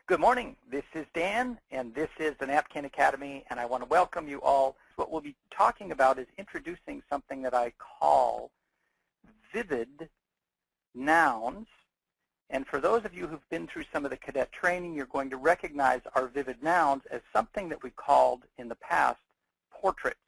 Good morning. This is Dan, and this is the Napkin Academy, and I want to welcome you all. What we'll be talking about is introducing something that I call vivid nouns. And for those of you who've been through some of the cadet training, you're going to recognize our vivid nouns as something that we called in the past portraits.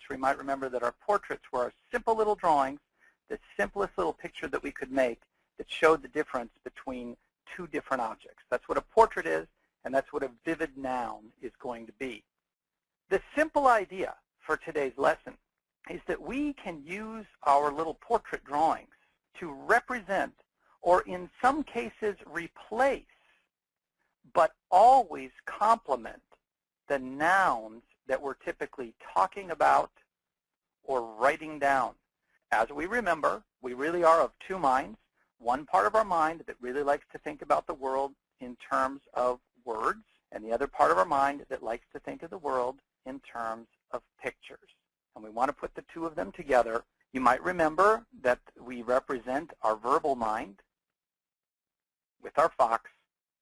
So we might remember that our portraits were our simple little drawings, the simplest little picture that we could make that showed the difference between two different objects. That's what a portrait is, and that's what a vivid noun is going to be. The simple idea for today's lesson is that we can use our little portrait drawings to represent, or in some cases replace, but always complement the nouns that we're typically talking about or writing down. As we remember, we really are of two minds. One part of our mind that really likes to think about the world in terms of words, and the other part of our mind that likes to think of the world in terms of pictures. And we want to put the two of them together. You might remember that we represent our verbal mind with our fox,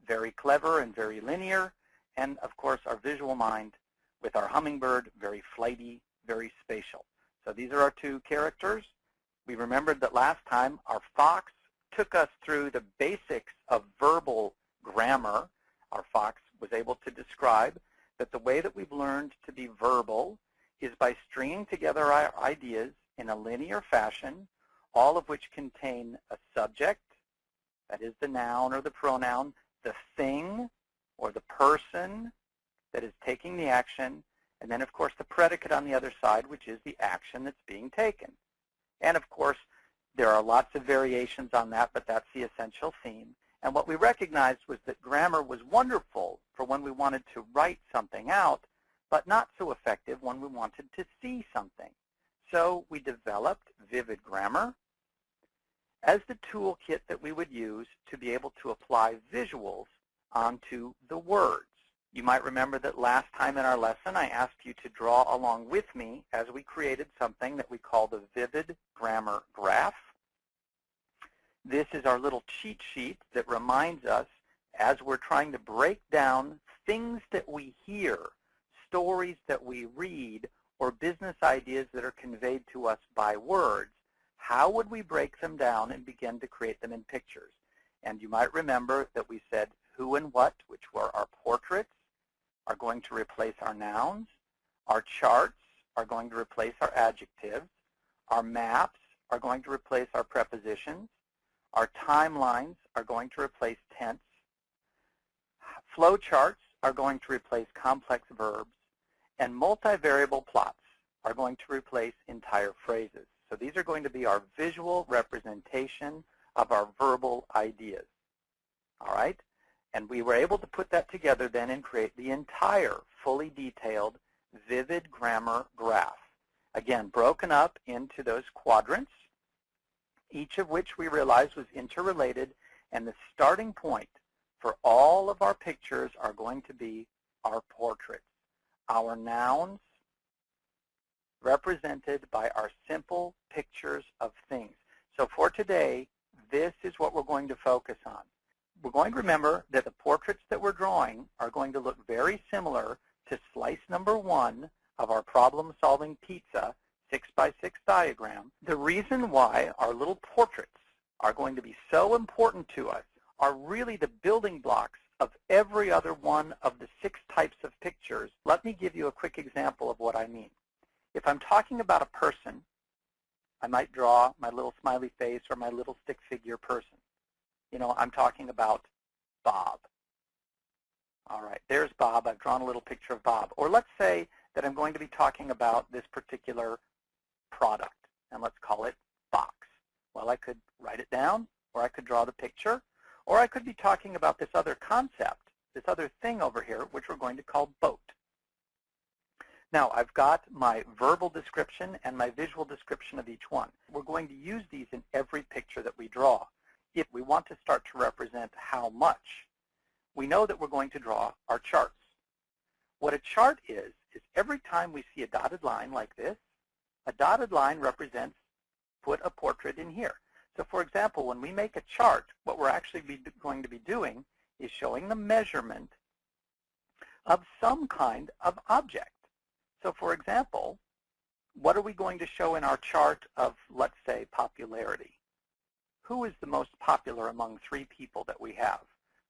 very clever and very linear, and of course our visual mind with our hummingbird, very flighty, very spatial. So these are our two characters. We remembered that last time our fox took us through the basics of verbal grammar. Our fox was able to describe that the way that we've learned to be verbal is by stringing together our ideas in a linear fashion, all of which contain a subject, that is the noun or the pronoun, the thing or the person that is taking the action, and then of course the predicate on the other side, which is the action that's being taken. And of course, there are lots of variations on that, but that's the essential theme. And what we recognized was that grammar was wonderful for when we wanted to write something out, but not so effective when we wanted to see something. So we developed vivid grammar as the toolkit that we would use to be able to apply visuals onto the words. You might remember that last time in our lesson I asked you to draw along with me as we created something that we call the vivid grammar graph. This is our little cheat sheet that reminds us as we're trying to break down things that we hear, stories that we read, or business ideas that are conveyed to us by words, how would we break them down and begin to create them in pictures? And you might remember that we said who and what, which were our portraits, are going to replace our nouns. Our charts are going to replace our adjectives. Our maps are going to replace our prepositions. Our timelines are going to replace tense. Flow charts are going to replace complex verbs. And multivariable plots are going to replace entire phrases. So these are going to be our visual representation of our verbal ideas. All right? And we were able to put that together then and create the entire fully detailed vivid grammar graph. Again, broken up into those quadrants, each of which we realized was interrelated, and the starting point for all of our pictures are going to be our portraits, our nouns represented by our simple pictures of things. So for today, this is what we're going to focus on. We're going to remember that the portraits that we're drawing are going to look very similar to slice number 1 of our problem-solving pizza 6x6 diagram. The reason why our little portraits are going to be so important to us are really the building blocks of every other one of the 6 types of pictures. Let me give you a quick example of what I mean. If I'm talking about a person, I might draw my little smiley face or my little stick figure person. You know, I'm talking about Bob. All right, there's Bob. I've drawn a little picture of Bob. Or let's say that I'm going to be talking about this particular product, and let's call it box. Well, I could write it down, or I could draw the picture, or I could be talking about this other concept, this other thing over here, which we're going to call boat. Now, I've got my verbal description and my visual description of each one. We're going to use these in every picture that we draw. If we want to start to represent how much, we know that we're going to draw our charts. What a chart is every time we see a dotted line like this, a dotted line represents put a portrait in here. So for example, when we make a chart, what we're actually going to be doing is showing the measurement of some kind of object. So for example, what are we going to show in our chart of, let's say, popularity? Who is the most popular among three people that we have?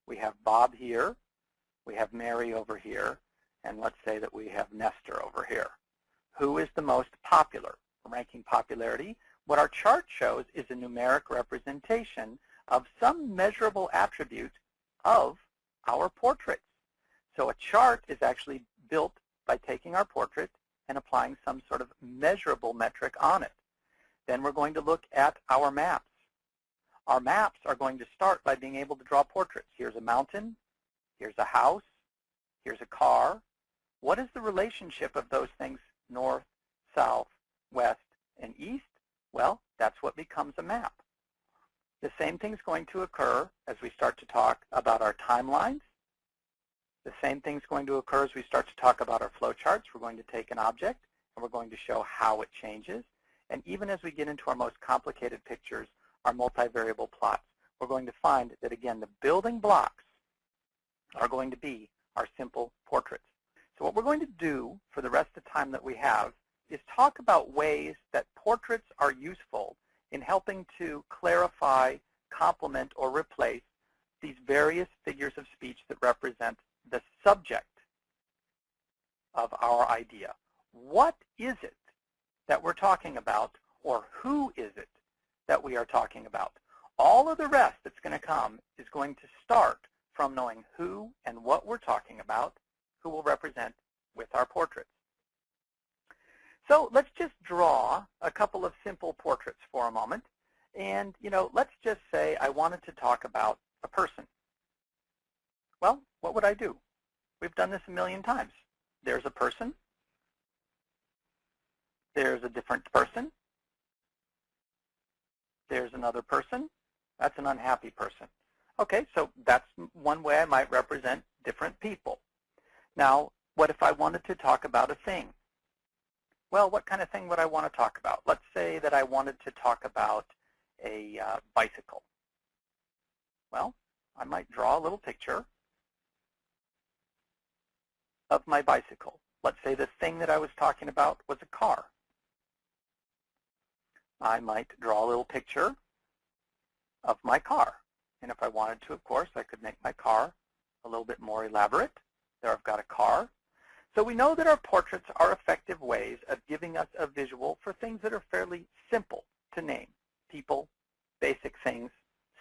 We have Bob here, we have Mary over here, and let's say that we have Nestor over here. Who is the most popular? Ranking popularity. What our chart shows is a numeric representation of some measurable attribute of our portraits. So a chart is actually built by taking our portrait and applying some sort of measurable metric on it. Then we're going to look at our maps. Our maps are going to start by being able to draw portraits. Here's a mountain, here's a house, here's a car. What is the relationship of those things north, south, west, and east? Well, that's what becomes a map. The same thing's going to occur as we start to talk about our timelines. The same thing's going to occur as we start to talk about our flowcharts. We're going to take an object and we're going to show how it changes. And even as we get into our most complicated pictures, our multivariable plots, we're going to find that, again, the building blocks are going to be our simple portraits. So what we're going to do for the rest of the time that we have is talk about ways that portraits are useful in helping to clarify, complement, or replace these various figures of speech that represent the subject of our idea. What is it that we're talking about, or who is it that we are talking about? All of the rest that's going to come is going to start from knowing who and what we're talking about, who will represent with our portraits. So let's just draw a couple of simple portraits for a moment. And, let's just say I wanted to talk about a person. Well, what would I do? We've done this a million times. There's a person. There's a different person. There's another person. That's an unhappy person. Okay, so that's one way I might represent different people. Now, what if I wanted to talk about a thing? Well, what kind of thing would I want to talk about? Let's say that I wanted to talk about a bicycle. Well, I might draw a little picture of my bicycle. Let's say the thing that I was talking about was a car. I might draw a little picture of my car. And if I wanted to, of course, I could make my car a little bit more elaborate. There I've got a car. So we know that our portraits are effective ways of giving us a visual for things that are fairly simple to name. People, basic things,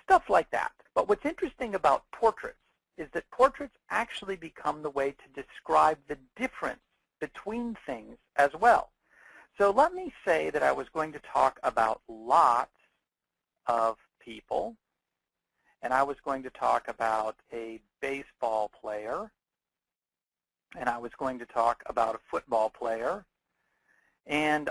stuff like that. But what's interesting about portraits is that portraits actually become the way to describe the difference between things as well. So let me say that I was going to talk about lots of people, and I was going to talk about a baseball player, and I was going to talk about a football player, and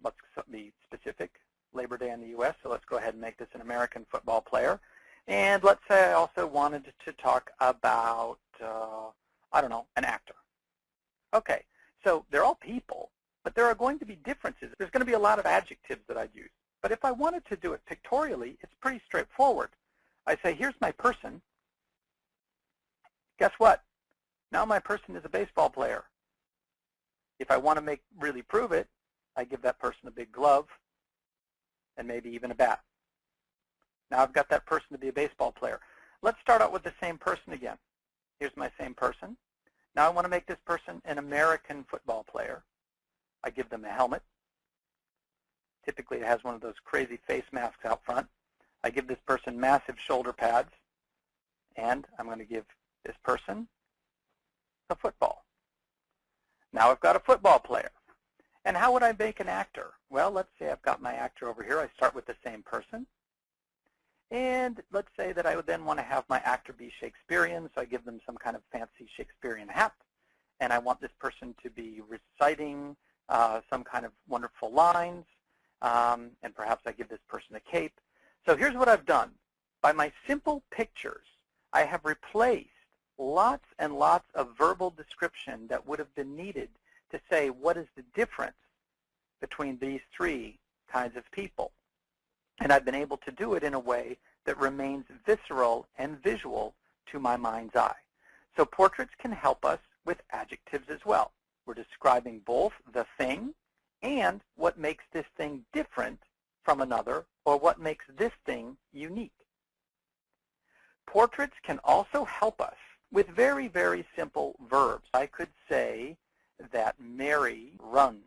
let's be specific, Labor Day in the U.S., so let's go ahead and make this an American football player. And let's say I also wanted to talk about, I don't know, an actor. Okay, so they're all people, but there are going to be differences. There's going to be a lot of adjectives that I'd use. But if I wanted to do it pictorially, it's pretty straightforward. I say, here's my person. Guess what? Now my person is a baseball player. If I want to really prove it, I give that person a big glove and maybe even a bat. Now I've got that person to be a baseball player. Let's start out with the same person again. Here's my same person. Now I want to make this person an American football player. I give them a helmet. Typically it has one of those crazy face masks out front. I give this person massive shoulder pads. And I'm going to give this person a football. Now I've got a football player. And how would I make an actor? Well, let's say I've got my actor over here. I start with the same person. And let's say that I would then want to have my actor be Shakespearean, so I give them some kind of fancy Shakespearean hat. And I want this person to be reciting some kind of wonderful lines. And perhaps I give this person a cape. So here's what I've done. By my simple pictures, I have replaced lots and lots of verbal description that would have been needed to say what is the difference between these three kinds of people. And I've been able to do it in a way that remains visceral and visual to my mind's eye. So portraits can help us with adjectives as well. We're describing both the thing and what makes this thing different from another, or what makes this thing unique. Portraits can also help us with very, very simple verbs. I could say that Mary runs.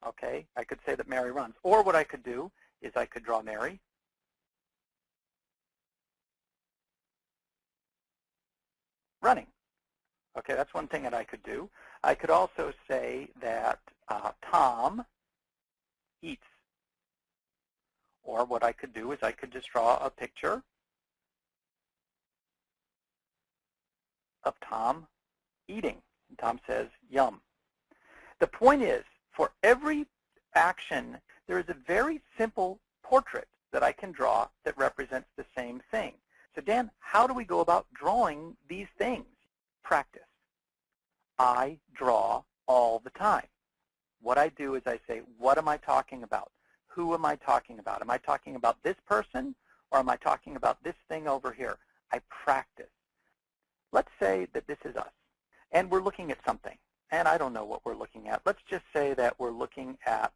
Okay, I could say that Mary runs. Or what I could do is I could draw Mary. Running. Okay, that's one thing that I could do. I could also say that Tom eats. Or what I could do is I could just draw a picture of Tom eating. And Tom says, yum. The point is, for every action, there is a very simple portrait that I can draw that represents the same thing. So Dan, how do we go about drawing these things? Practice. I draw all the time. What I do is I say, what am I talking about? Who am I talking about? Am I talking about this person, or am I talking about this thing over here? I practice. Let's say that this is us, and we're looking at something, and I don't know what we're looking at. Let's just say that we're looking at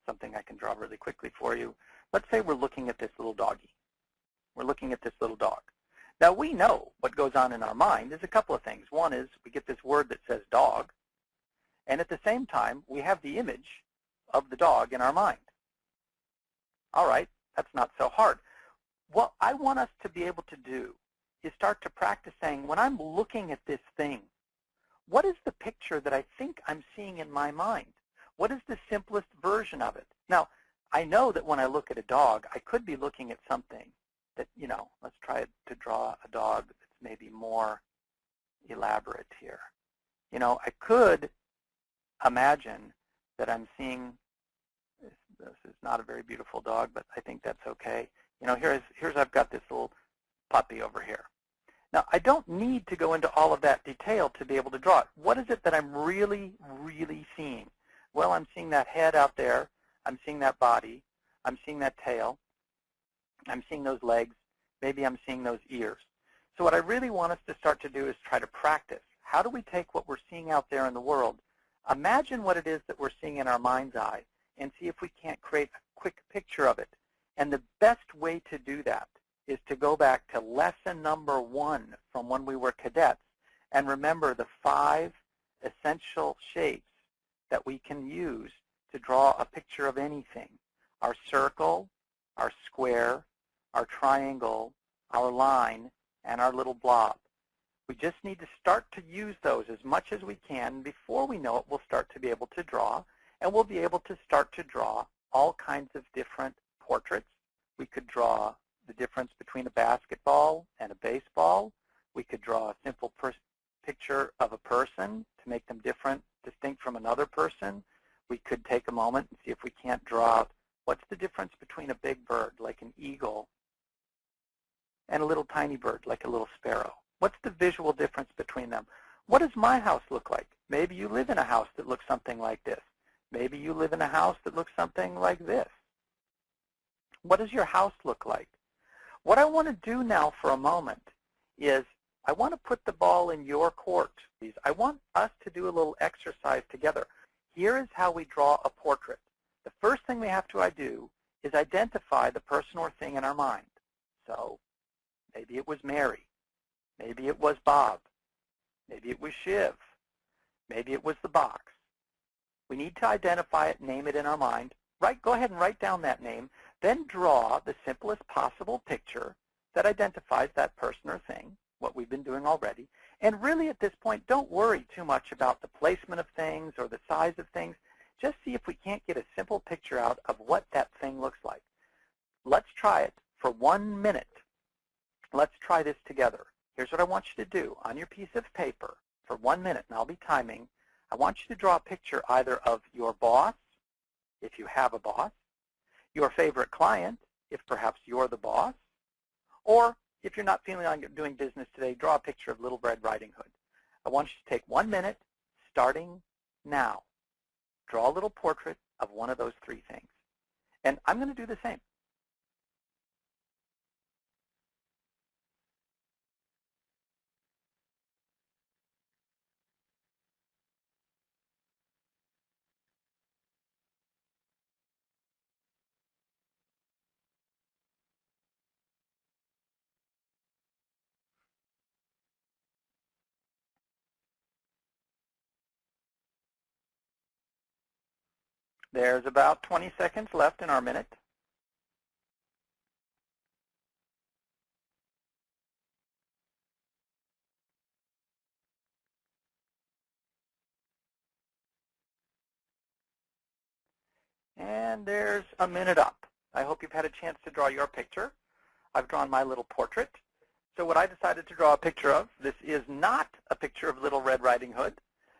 something I can draw really quickly for you. Let's say we're looking at this little doggy. We're looking at this little dog. Now, we know what goes on in our mind is a couple of things. One is we get this word that says dog, and at the same time, we have the image of the dog in our mind. All right, that's not so hard. What I want us to be able to do is start to practice saying, when I'm looking at this thing, what is the picture that I think I'm seeing in my mind? What is the simplest version of it? Now, I know that when I look at a dog, I could be looking at something that, let's try to draw a dog that's maybe more elaborate here. I could imagine that I'm seeing, this is not a very beautiful dog, but I think that's okay. Here's I've got this little puppy over here. Now, I don't need to go into all of that detail to be able to draw it. What is it that I'm really, really seeing? Well, I'm seeing that head out there. I'm seeing that body. I'm seeing that tail. I'm seeing those legs. Maybe I'm seeing those ears. So what I really want us to start to do is try to practice. How do we take what we're seeing out there in the world, imagine what it is that we're seeing in our mind's eye, and see if we can't create a quick picture of it. And the best way to do that is to go back to lesson number 1 from when we were cadets and remember the 5 essential shapes that we can use to draw a picture of anything. Our circle, our square, our triangle, our line, and our little blob. We just need to start to use those as much as we can. Before we know it, we'll start to be able to draw, and we'll be able to start to draw all kinds of different portraits. We could draw the difference between a basketball and a baseball. We could draw a simple picture of a person to make them different, distinct from another person. We could take a moment and see if we can't draw out what's the difference between a big bird, like an eagle, and a little tiny bird, like a little sparrow. What's the visual difference between them? What does my house look like? Maybe you live in a house that looks something like this. Maybe you live in a house that looks something like this. What does your house look like? What I want to do now for a moment is I want to put the ball in your court. I want us to do a little exercise together. Here is how we draw a portrait. The first thing we have to do is identify the person or thing in our mind. So maybe it was Mary. Maybe it was Bob. Maybe it was Shiv. Maybe it was the box. We need to identify it, name it in our mind. Go ahead and write down that name. Then draw the simplest possible picture that identifies that person or thing, what we've been doing already. And really at this point, don't worry too much about the placement of things or the size of things. Just see if we can't get a simple picture out of what that thing looks like. Let's try it for 1 minute. Let's try this together. Here's what I want you to do. On your piece of paper, for 1 minute, and I'll be timing, I want you to draw a picture either of your boss, if you have a boss, your favorite client, if perhaps you're the boss, or if you're not feeling like doing business today, draw a picture of Little Red Riding Hood. I want you to take 1 minute, starting now. Draw a little portrait of one of those 3 things. And I'm going to do the same. There's about 20 seconds left in our minute. And there's a minute up. I hope you've had a chance to draw your picture. I've drawn my little portrait. So what I decided to draw a picture of, this is not a picture of Little Red Riding Hood,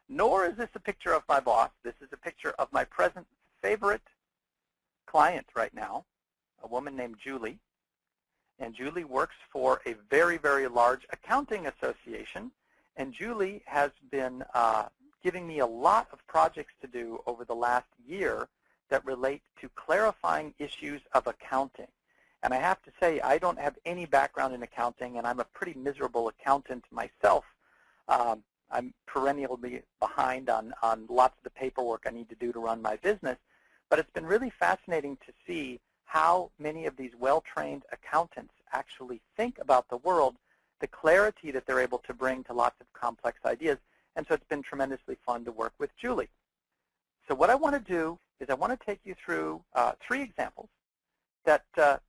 nor is this a picture of my boss. This is a picture of my present favorite client right now, a woman named Julie. And Julie works for a very, very large accounting association. And Julie has been giving me a lot of projects to do over the last year that relate to clarifying issues of accounting. And I have to say, I don't have any background in accounting, and I'm a pretty miserable accountant myself. I'm perennially behind on lots of the paperwork I need to do to run my business. But it's been really fascinating to see how many of these well-trained accountants actually think about the world, the clarity that they're able to bring to lots of complex ideas. And so it's been tremendously fun to work with Julie. So what I want to do is I want to take you through 3 examples that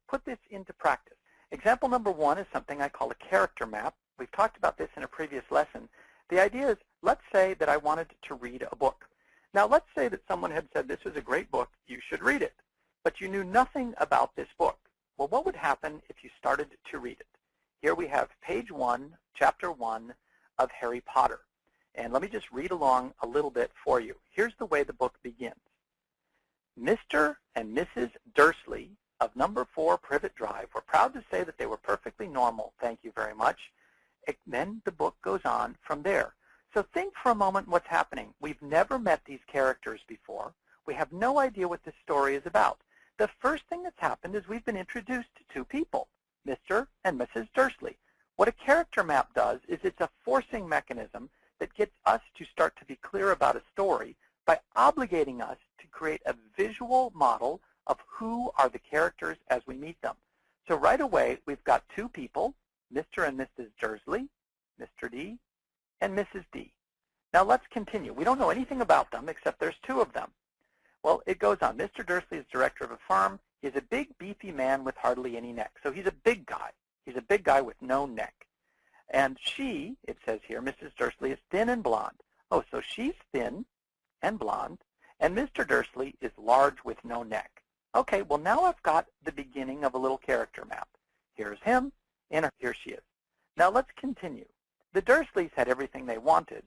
put this into practice. Example number 1 is something I call a character map. We've talked about this in a previous lesson. The idea is, let's say that I wanted to read a book. Now, let's say that someone had said, this is a great book, you should read it, but you knew nothing about this book. Well, what would happen if you started to read it? Here we have page 1, chapter 1 of Harry Potter. And let me just read along a little bit for you. Here's the way the book begins. Mr. and Mrs. Dursley of number 4 Privet Drive were proud to say that they were perfectly normal. Thank you very much. Then the book goes on from there. So think for a moment what's happening. We've never met these characters before. We have no idea what this story is about. The first thing that's happened is we've been introduced to 2 people, Mr. and Mrs. Dursley. What a character map does is it's a forcing mechanism that gets us to start to be clear about a story by obligating us to create a visual model of who are the characters as we meet them. So right away, we've got 2 people, Mr. and Mrs. Dursley, Mr. D, and Mrs. D. Now let's continue. We don't know anything about them except there's 2 of them. Well, it goes on. Mr. Dursley is director of a farm. He's a big, beefy man with hardly any neck. So he's a big guy. He's a big guy with no neck. And she, it says here, Mrs. Dursley is thin and blonde. Oh, so she's thin and blonde, and Mr. Dursley is large with no neck. Okay, well now I've got the beginning of a little character map. Here's him, and here she is. Now let's continue. The Dursleys had everything they wanted,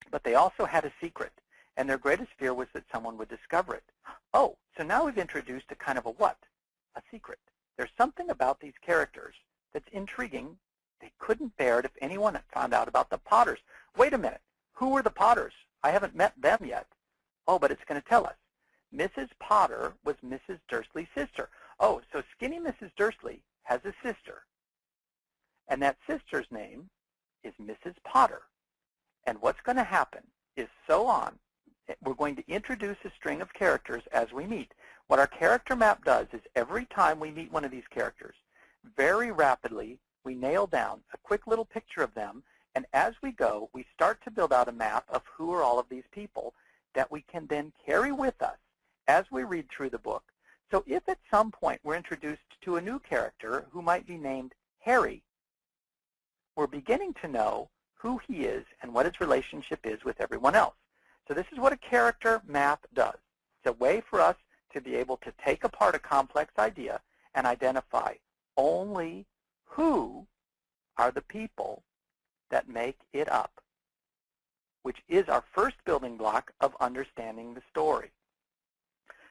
but they also had a secret, and their greatest fear was that someone would discover it. Oh, so now we've introduced a kind of a what? A secret. There's something about these characters that's intriguing. They couldn't bear it if anyone had found out about the Potters. Wait a minute. Who were the Potters? I haven't met them yet. Oh, but it's going to tell us. Mrs. Potter was Mrs. Dursley's sister. Oh, so skinny Mrs. Dursley has a sister. And that sister's name is Mrs. Potter. And what's going to happen is so on. We're going to introduce a string of characters as we meet. What our character map does is every time we meet one of these characters, very rapidly, we nail down a quick little picture of them, and as we go, we start to build out a map of who are all of these people that we can then carry with us as we read through the book. So if at some point we're introduced to a new character who might be named Harry, we're beginning to know who he is and what his relationship is with everyone else. So this is what a character map does. It's a way for us to be able to take apart a complex idea and identify only who are the people that make it up, which is our first building block of understanding the story.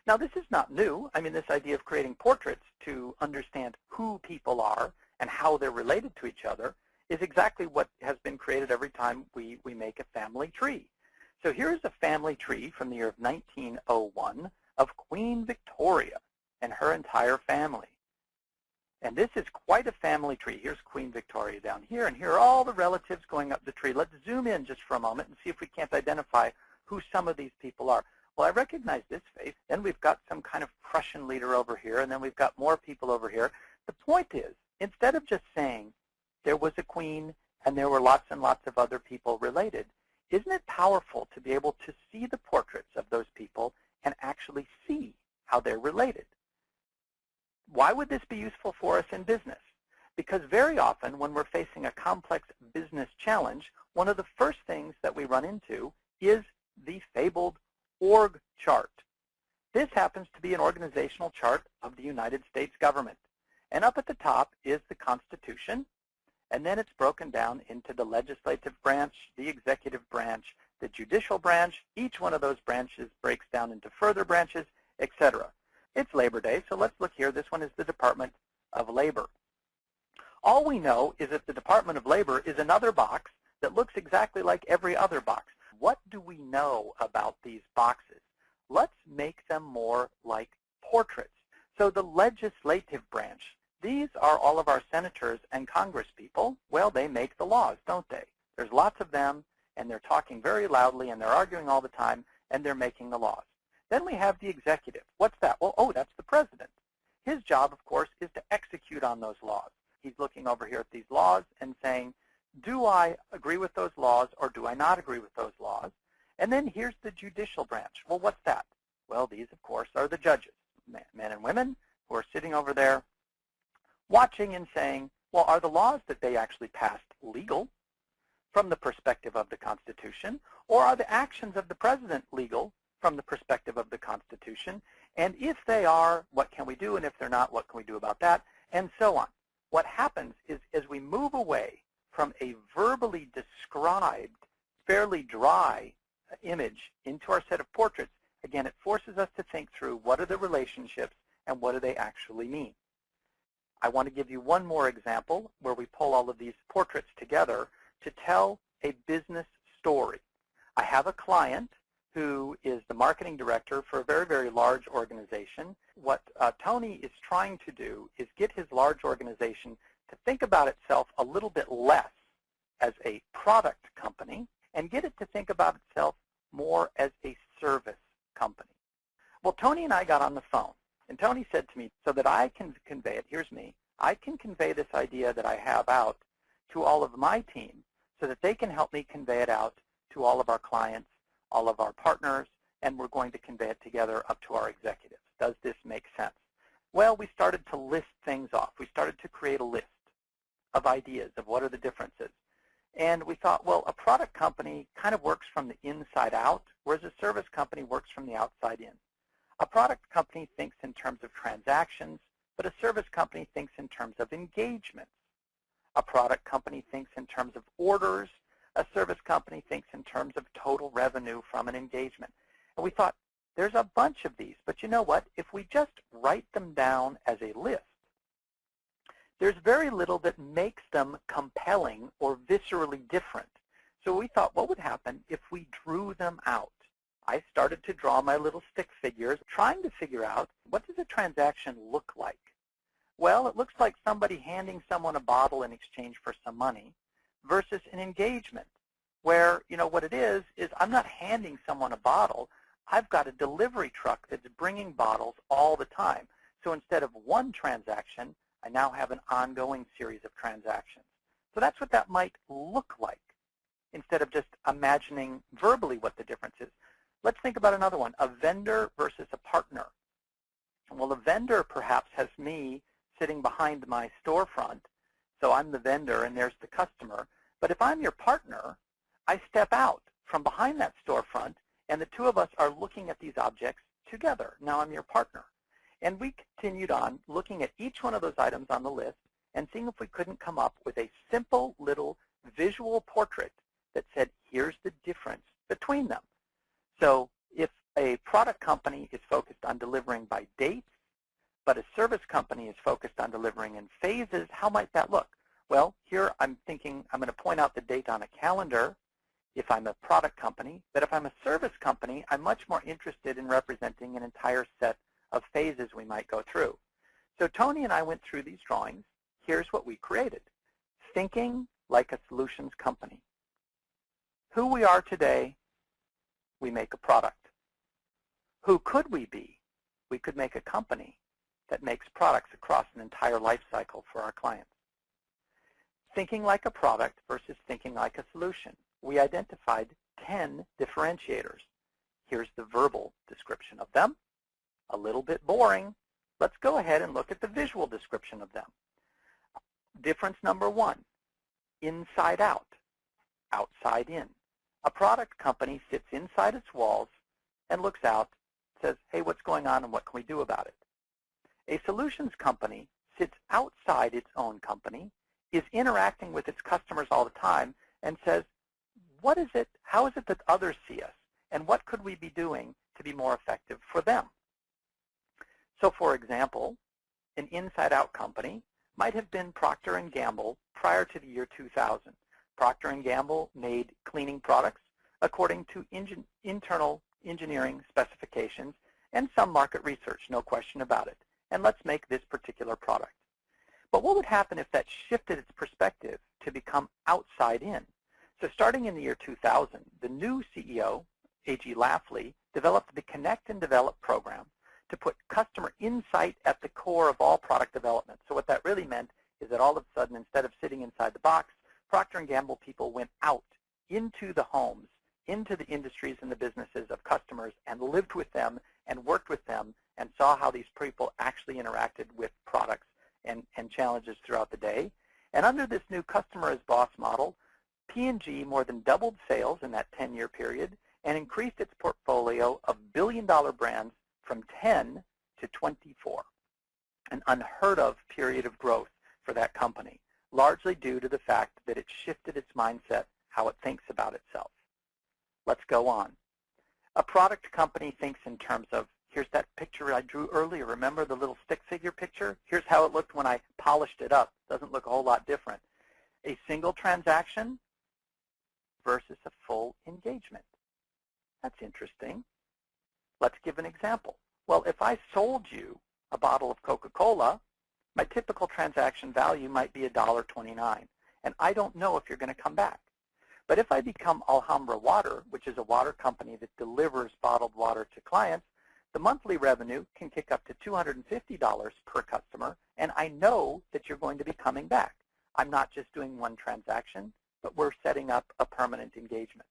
Now, this is not new. I mean, this idea of creating portraits to understand who people are and how they're related to each other is exactly what has been created every time we make a family tree. So here's a family tree from the year of 1901 of Queen Victoria and her entire family. And this is quite a family tree. Here's Queen Victoria down here, and here are all the relatives going up the tree. Let's zoom in just for a moment and see if we can't identify who some of these people are. Well, I recognize this face. Then we've got some kind of Prussian leader over here, and then we've got more people over here. The point is, instead of just saying there was a queen and there were lots and lots of other people related, isn't it powerful to be able to see the portraits of those people and actually see how they're related. Why would this be useful for us in business? Because very often when we're facing a complex business challenge, one of the first things that we run into is the fabled org chart. This happens to be an organizational chart of the United States government. And up at the top is the Constitution, and then it's broken down into the legislative branch, the executive branch, the judicial branch. Each one of those branches breaks down into further branches, etc. It's Labor Day, so let's look here. This one is the Department of Labor. All we know is that the Department of Labor is another box that looks exactly like every other box. What do we know about these boxes? Let's make them more like portraits. So the legislative branch, these are all of our senators and congresspeople. Well, they make the laws, don't they? There's lots of them, and they're talking very loudly, and they're arguing all the time, and they're making the laws. Then we have the executive. What's that? Well, oh, that's the president. His job, of course, is to execute on those laws. He's looking over here at these laws and saying, do I agree with those laws or do I not agree with those laws? And then here's the judicial branch. Well, what's that? Well, these, of course, are the judges, men and women who are sitting over there watching and saying, well, are the laws that they actually passed legal from the perspective of the Constitution, or are the actions of the president legal from the perspective of the Constitution? And if they are, what can we do? And if they're not, what can we do about that? And so on. What happens is as we move away from a verbally described, fairly dry image into our set of portraits, again, it forces us to think through what are the relationships and what do they actually mean. I want to give you one more example where we pull all of these portraits together to tell a business story. I have a client who is the marketing director for a very, very large organization. What Tony is trying to do is get his large organization to think about itself a little bit less as a product company and get it to think about itself more as a service company. Well, Tony and I got on the phone, and Tony said to me, so that I can convey it, here's me, I can convey this idea that I have out to all of my team so that they can help me convey it out to all of our clients, all of our partners, and we're going to convey it together up to our executives. Does this make sense? Well, we started to list things off. We started to create a list of ideas of what are the differences. And we thought, well, a product company kind of works from the inside out, whereas a service company works from the outside in. A product company thinks in terms of transactions, but a service company thinks in terms of engagements. A product company thinks in terms of orders. A service company thinks in terms of total revenue from an engagement. And we thought, there's a bunch of these, but you know what? If we just write them down as a list, there's very little that makes them compelling or viscerally different. So we thought, what would happen if we drew them out? I started to draw my little stick figures, trying to figure out, what does a transaction look like? Well, it looks like somebody handing someone a bottle in exchange for some money versus an engagement where, you know, what it is I'm not handing someone a bottle. I've got a delivery truck that's bringing bottles all the time. So instead of one transaction, I now have an ongoing series of transactions. So that's what that might look like instead of just imagining verbally what the difference is. Let's think about another one, a vendor versus a partner. Well, a vendor perhaps has me sitting behind my storefront, so I'm the vendor and there's the customer. But if I'm your partner, I step out from behind that storefront and the two of us are looking at these objects together. Now I'm your partner. And we continued on looking at each one of those items on the list and seeing if we couldn't come up with a simple little visual portrait that said, here's the difference between them. So if a product company is focused on delivering by dates, but a service company is focused on delivering in phases, how might that look? Well, here I'm thinking I'm going to point out the date on a calendar if I'm a product company, but if I'm a service company, I'm much more interested in representing an entire set of phases we might go through. So Tony and I went through these drawings. Here's what we created. Thinking like a solutions company. Who we are today, we make a product. Who could we be? We could make a company that makes products across an entire life cycle for our clients. Thinking like a product versus thinking like a solution. We identified 10 differentiators. Here's the verbal description of them. A little bit boring. Let's go ahead and look at the visual description of them. Difference number 1, inside out, outside in. A product company sits inside its walls and looks out, says, hey, what's going on and what can we do about it? A solutions company sits outside its own company, is interacting with its customers all the time, and says, what is it, how is it that others see us, and what could we be doing to be more effective for them? So, for example, an inside-out company might have been Procter & Gamble prior to the year 2000. Procter & Gamble made cleaning products according to internal engineering specifications and some market research, no question about it. And let's make this particular product. But what would happen if that shifted its perspective to become outside in? So starting in the year 2000, the new CEO, A.G. Lafley, developed the Connect and Develop program to put customer insight at the core of all product development. So what that really meant is that all of a sudden, instead of sitting inside the box, Procter & Gamble people went out into the homes, into the industries and the businesses of customers, and lived with them and worked with them and saw how these people actually interacted with products and challenges throughout the day. And under this new customer as boss model, P&G more than doubled sales in that 10-year period and increased its portfolio of billion-dollar brands from 10 to 24. An unheard of period of growth for that company, largely due to the fact that it shifted its mindset, how it thinks about itself. Let's go on. A product company thinks in terms of, here's that picture I drew earlier. Remember the little stick figure picture? Here's how it looked when I polished it up. Doesn't look a whole lot different. A single transaction versus a full engagement. That's interesting. Let's give an example. Well, if I sold you a bottle of Coca-Cola, my typical transaction value might be $1.29, and I don't know if you're going to come back. But if I become Alhambra Water, which is a water company that delivers bottled water to clients, the monthly revenue can kick up to $250 per customer, and I know that you're going to be coming back. I'm not just doing one transaction, but we're setting up a permanent engagement.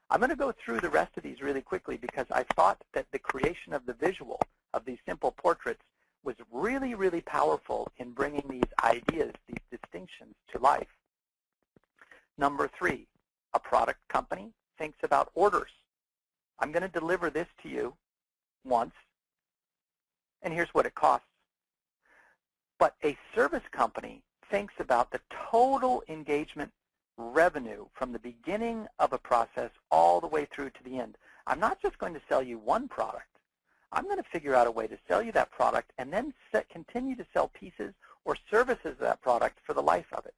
I'm going to go through the rest of these really quickly because I thought that the creation of the visual of these simple portraits was really, really powerful in bringing these ideas, these distinctions to life. Number 3, a product company thinks about orders. I'm going to deliver this to you once, and here's what it costs. But a service company thinks about the total engagement revenue from the beginning of a process all the way through to the end. I'm not just going to sell you one product. I'm going to figure out a way to sell you that product and then continue to sell pieces or services of that product for the life of it.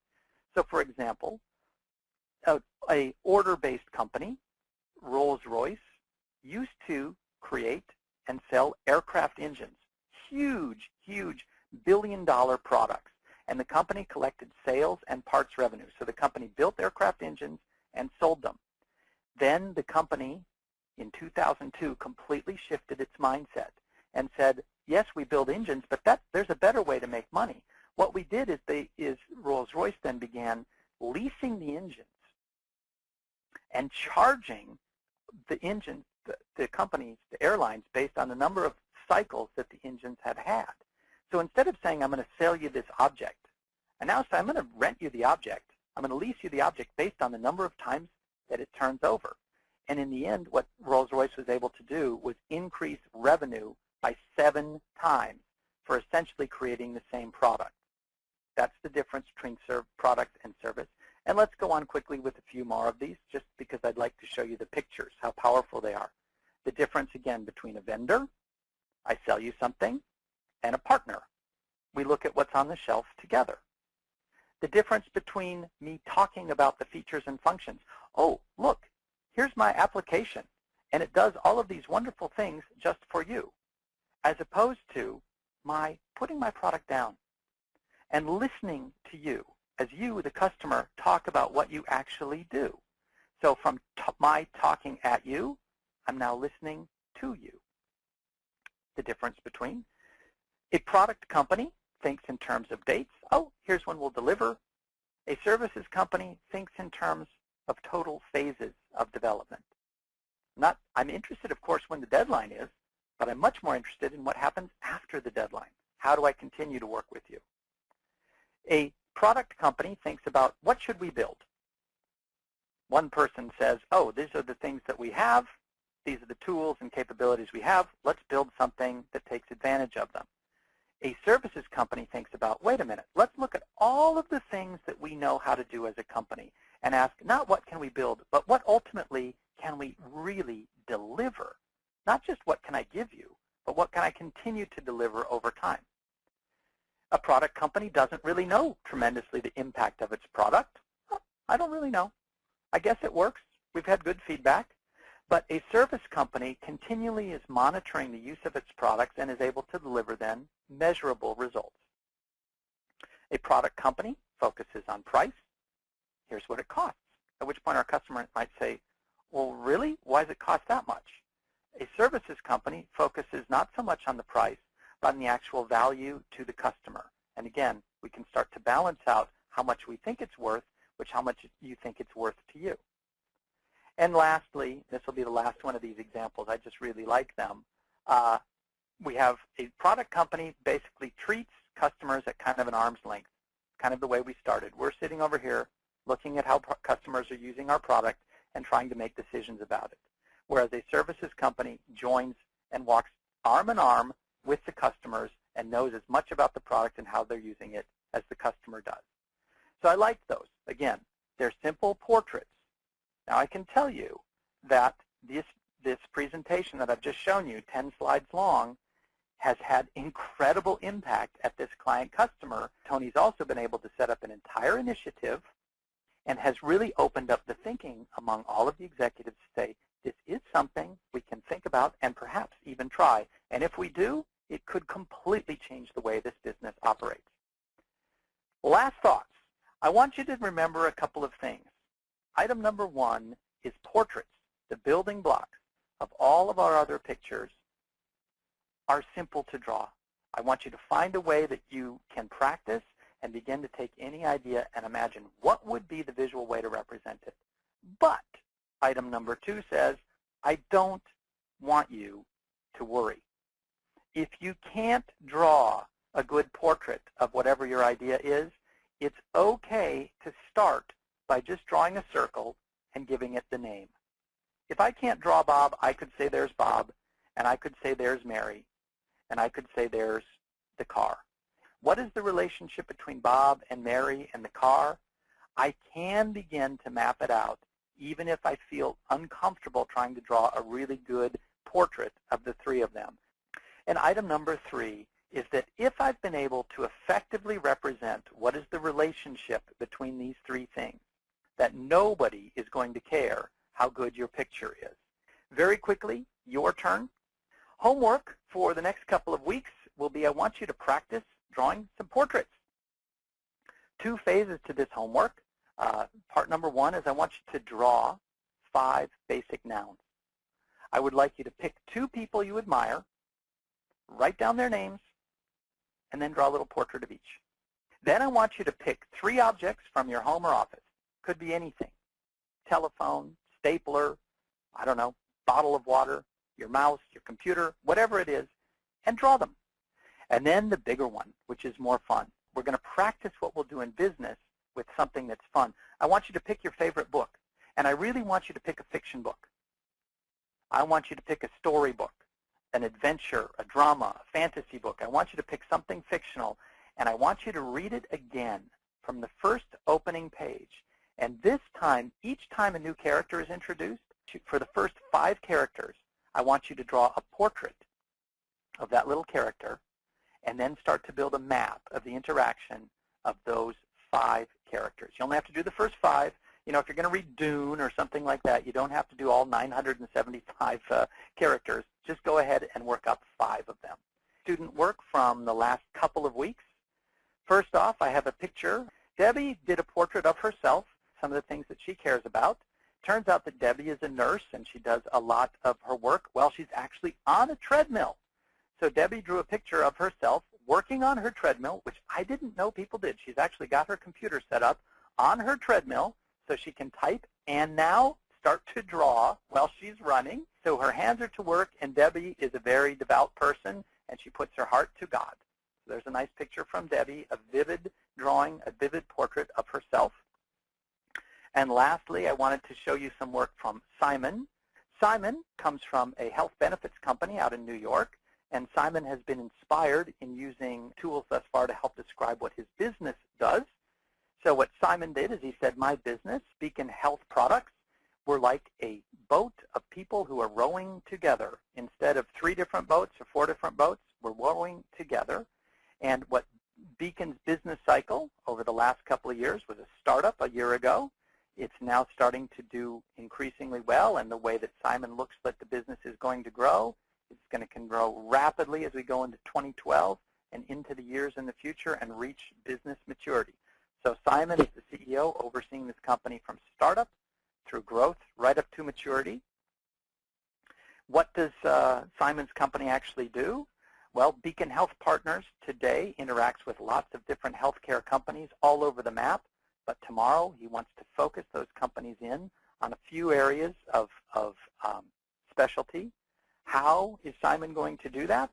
So for example, a order-based company, Rolls-Royce, used to create and sell aircraft engines, huge, huge billion-dollar products. And the company collected sales and parts revenue. So the company built aircraft engines and sold them. Then the company, in 2002, completely shifted its mindset and said, yes, we build engines, but there's a better way to make money. What we did is Rolls-Royce then began leasing the engines and charging the engines, the companies, the airlines, based on the number of cycles that the engines had had. So instead of saying, I'm going to sell you this object, and now I'm going to rent you the object, I'm going to lease you the object based on the number of times that it turns over. And in the end, what Rolls-Royce was able to do was increase revenue by 7 times for essentially creating the same product. That's the difference between product and service. And let's go on quickly with a few more of these, just because I'd like to show you the pictures, how powerful they are. The difference, again, between a vendor, I sell you something, and a partner. We look at what's on the shelf together. The difference between me talking about the features and functions. Oh, look, here's my application, and it does all of these wonderful things just for you, as opposed to my putting my product down and listening to you as you, the customer, talk about what you actually do. So from my talking at you, I'm now listening to you. The difference between a product company thinks in terms of dates. Oh, here's when we'll deliver. A services company thinks in terms of total phases of development. I'm interested, of course, when the deadline is, but I'm much more interested in what happens after the deadline. How do I continue to work with you? A product company thinks about, what should we build? One person says, oh, these are the things that we have. These are the tools and capabilities we have. Let's build something that takes advantage of them. A services company thinks about, wait a minute, let's look at all of the things that we know how to do as a company and ask not what can we build, but what ultimately can we really deliver? Not just what can I give you, but what can I continue to deliver over time? A product company doesn't really know tremendously the impact of its product. Well, I don't really know. I guess it works. We've had good feedback. But a service company continually is monitoring the use of its products and is able to deliver then measurable results. A product company focuses on price. Here's what it costs. At which point our customer might say, well, really? Why does it cost that much? A services company focuses not so much on the price, but on the actual value to the customer. And again, we can start to balance out how much we think it's worth, which how much you think it's worth to you. And lastly, this will be the last one of these examples. I just really like them. We have a product company basically treats customers at kind of an arm's length, kind of the way we started. We're sitting over here looking at how customers are using our product and trying to make decisions about it. Whereas a services company joins and walks arm in arm with the customers and knows as much about the product and how they're using it as the customer does. So I like those. Again, they're simple portraits. Now I can tell you that this presentation that I've just shown you, 10 slides long, has had incredible impact at this client customer. Tony's also been able to set up an entire initiative and has really opened up the thinking among all of the executives to say, this is something we can think about and perhaps even try. And if we do, it could completely change the way this business operates. Last thoughts. I want you to remember a couple of things. Item number one is portraits. The building blocks of all of our other pictures are simple to draw. I want you to find a way that you can practice and begin to take any idea and imagine what would be the visual way to represent it. But item number two says, I don't want you to worry. If you can't draw a good portrait of whatever your idea is, it's okay to start by just drawing a circle and giving it the name. If I can't draw Bob, I could say there's Bob, and I could say there's Mary, and I could say there's the car. What is the relationship between Bob and Mary and the car? I can begin to map it out, even if I feel uncomfortable trying to draw a really good portrait of the three of them. And item number three is that if I've been able to effectively represent what is the relationship between these three things, that nobody is going to care how good your picture is. Very quickly, your turn. Homework for the next couple of weeks will be I want you to practice drawing some portraits. Two phases to this homework. Part number one is I want you to draw 5 basic nouns. I would like you to pick 2 people you admire, write down their names, and then draw a little portrait of each. Then I want you to pick 3 objects from your home or office. Could be anything. Telephone, stapler, I don't know, bottle of water, your mouse, your computer, whatever it is, and draw them. And then the bigger one, which is more fun. We're going to practice what we'll do in business with something that's fun. I want you to pick your favorite book, and I really want you to pick a fiction book. I want you to pick a story book, an adventure, a drama, a fantasy book. I want you to pick something fictional, and I want you to read it again from the first opening page. And this time, each time a new character is introduced, for the first 5 characters, I want you to draw a portrait of that little character and then start to build a map of the interaction of those 5 characters. You only have to do the first 5. You know, if you're going to read Dune or something like that, you don't have to do all 975 characters. Just go ahead and work up 5 of them. Student work from the last couple of weeks. First off, I have a picture. Debbie did a portrait of herself, some of the things that she cares about. Turns out that Debbie is a nurse, and she does a lot of her work while she's actually on a treadmill. So Debbie drew a picture of herself working on her treadmill, which I didn't know people did. She's actually got her computer set up on her treadmill so she can type and now start to draw while she's running. So her hands are to work, and Debbie is a very devout person, and she puts her heart to God. So there's a nice picture from Debbie, a vivid drawing, a vivid portrait of herself. And lastly, I wanted to show you some work from Simon. Simon comes from a health benefits company out in New York, and Simon has been inspired in using tools thus far to help describe what his business does. So what Simon did is he said, my business, Beacon Health Products, we're like a boat of people who are rowing together. Instead of 3 different boats or 4 different boats, we're rowing together. And what Beacon's business cycle over the last couple of years was a startup a year ago. It's now starting to do increasingly well, and the way that Simon looks that the business is going to grow, it's going to grow rapidly as we go into 2012 and into the years in the future and reach business maturity. So Simon is the CEO overseeing this company from startup through growth right up to maturity. What does Simon's company actually do? Well, Beacon Health Partners today interacts with lots of different healthcare companies all over the map, but tomorrow he wants to focus those companies in on a few areas of specialty. How is Simon going to do that?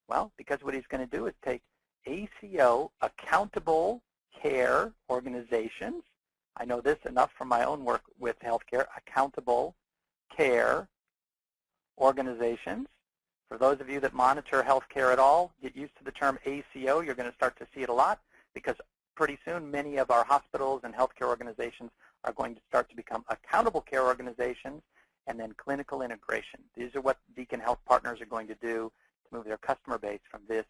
Well, because what he's going to do is take ACO, accountable care organizations. I know this enough from my own work with healthcare, accountable care organizations. For those of you that monitor healthcare at all, get used to the term ACO. You're going to start to see it a lot because pretty soon many of our hospitals and healthcare organizations are going to start to become accountable care organizations and then clinical integration. These are what Beacon Health Partners are going to do to move their customer base from this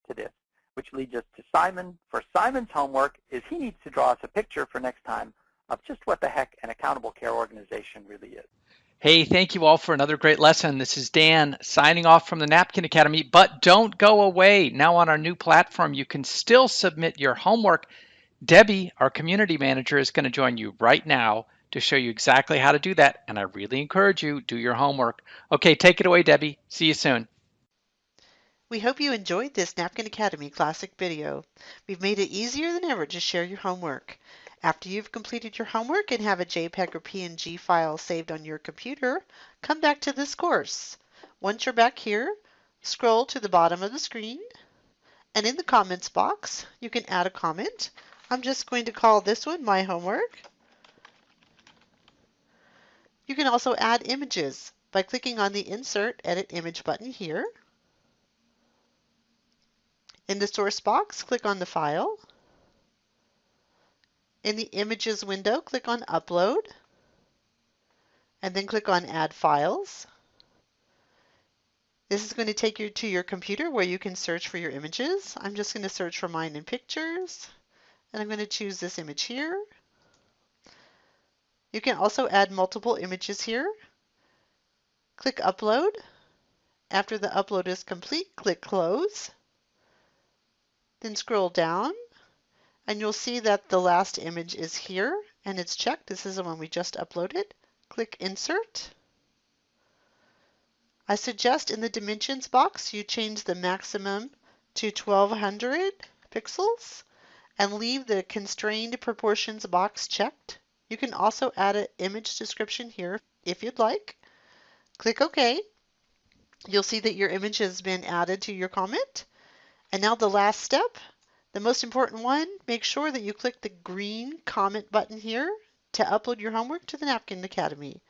to this, which leads us to Simon. For Simon's homework is he needs to draw us a picture for next time of just what the heck an accountable care organization really is. Hey, thank you all for another great lesson. This is Dan signing off from the Napkin Academy, but don't go away. Now on our new platform, you can still submit your homework. Debbie, our community manager, is going to join you right now to show you exactly how to do that, and I really encourage you, do your homework. Okay, take it away, Debbie. See you soon. We hope you enjoyed this Napkin Academy classic video. We've made it easier than ever to share your homework. After you've completed your homework and have a JPEG or PNG file saved on your computer, come back to this course. Once you're back here, scroll to the bottom of the screen, and in the comments box, you can add a comment. I'm just going to call this one My Homework. You can also add images by clicking on the Insert Edit Image button here. In the source box, click on the file. In the Images window, click on Upload, and then click on Add Files. This is going to take you to your computer where you can search for your images. I'm just going to search for mine in Pictures, and I'm going to choose this image here. You can also add multiple images here. Click Upload. After the upload is complete, click Close. Then scroll down, and you'll see that the last image is here, and it's checked. This is the one we just uploaded. Click Insert. I suggest in the Dimensions box you change the maximum to 1200 pixels and leave the Constrained Proportions box checked. You can also add an image description here if you'd like. Click OK. You'll see that your image has been added to your comment. And now the last step, the most important one, make sure that you click the green comment button here to upload your homework to the Napkin Academy.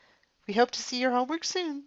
We hope to see your homework soon.